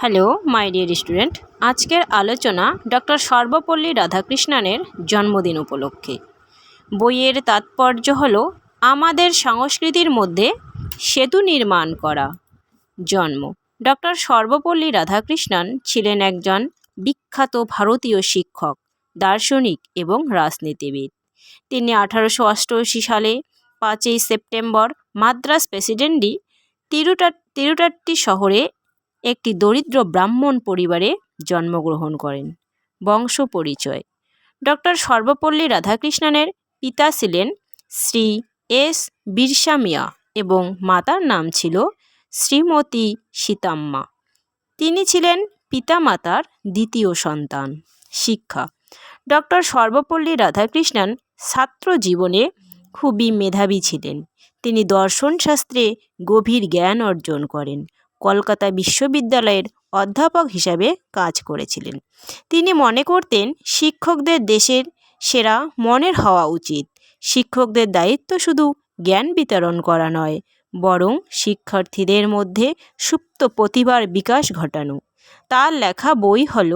Hello my dear student, আজকের আলোচনা doctor Sarvepalli রাধাকৃষ্ণনের জন্মদিন উপলক্ষে। বইয়ের তাৎপর্য হলো আমাদের সংস্কৃতির মধ্যে সেতু নির্মাণ করা। জন্ম: ডক্টর সর্বপল্লী রাধাকৃষ্ণন ছিলেন একজন বিখ্যাত ভারতীয় শিক্ষক, দার্শনিক এবং রাজনীতিবিদ। তিনি 1888 সালে 5ই সেপ্টেম্বর মাদ্রাজ প্রেসিডেন্সি তিরুটাট্টি শহরে একটি দরিদ্র ব্রাহ্মণ পরিবারে জন্মগ্রহণ করেন। বংশ পরিচয়: ডক্টর সর্বপল্লী রাধাকৃষ্ণনের পিতা ছিলেন শ্রী এস বিরসা মিয়া এবং মাতার নাম ছিল শ্রীমতী সীতাম্মা। তিনি ছিলেন পিতামাতার দ্বিতীয় সন্তান। শিক্ষা: ডক্টর সর্বপল্লী রাধাকৃষ্ণন ছাত্র জীবনে খুবই মেধাবী ছিলেন। তিনি দর্শনশাস্ত্রে গভীর জ্ঞান অর্জন করেন। কলকাতা বিশ্ববিদ্যালয়ের অধ্যাপক হিসাবে কাজ করেছিলেন। তিনি মনে করতেন শিক্ষকদের দেশের সেরা মনের হওয়া উচিত। শিক্ষকদের দায়িত্ব শুধু জ্ঞান বিতরণ করা নয়, বরং শিক্ষার্থীদের মধ্যে সুপ্ত প্রতিভার বিকাশ ঘটানো। তার লেখা বই হল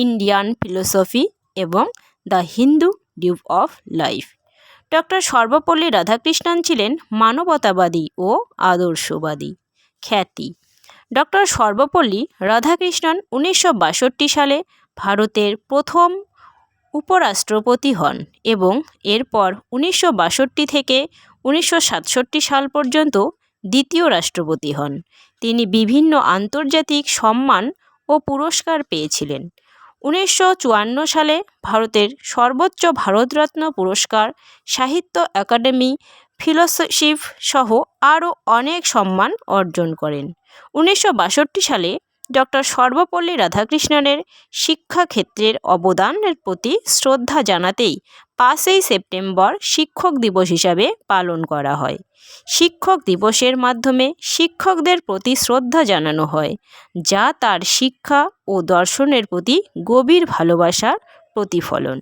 ইন্ডিয়ান ফিলোসফি এবং the Hindu view of life. Doctor Sarvepalli Radhakrishnan ছিলেন মানবতাবাদী ও আদর্শবাদী। খ্যাতি: ডক্টর সর্বপল্লী রাধাকৃষ্ণন 1962 সালে ভারতের প্রথম উপরাষ্ট্রপতি হন এবং এরপর 1962 থেকে 1967 সাল পর্যন্ত দ্বিতীয় রাষ্ট্রপতি হন। তিনি বিভিন্ন আন্তর্জাতিক সম্মান ও পুরস্কার পেয়েছিলেন। 1954 সালে ভারতের সর্বোচ্চ ভারতরত্ন পুরস্কার, সাহিত্য একাডেমি, ফেলোশিপ সহ আরও অনেক সম্মান অর্জন করেন। 1962 সালে ডক্টর সর্বপল্লী রাধাকৃষ্ণনের শিক্ষাক্ষেত্রের অবদানের প্রতি শ্রদ্ধা জানাতেই 5ই সেপ্টেম্বর শিক্ষক দিবস হিসাবে পালন করা হয়। শিক্ষক দিবসের মাধ্যমে শিক্ষকদের প্রতি শ্রদ্ধা জানানো হয়, যা তার শিক্ষা ও দর্শনের প্রতি গভীর ভালোবাসার প্রতিফলন।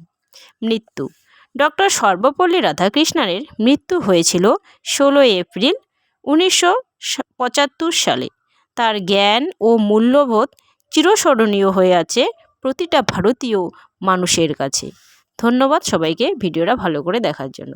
মৃত্যু: ডক্টর সর্বপল্লী রাধাকৃষ্ণনের মৃত্যু হয়েছিল 16 এপ্রিল 1975 সালে। তার জ্ঞান ও মূল্যবোধ চিরস্মরণীয় হয়ে আছে প্রতিটা ভারতীয় মানুষের কাছে। ধন্যবাদ সবাইকে ভিডিওটা ভালো করে দেখার জন্য।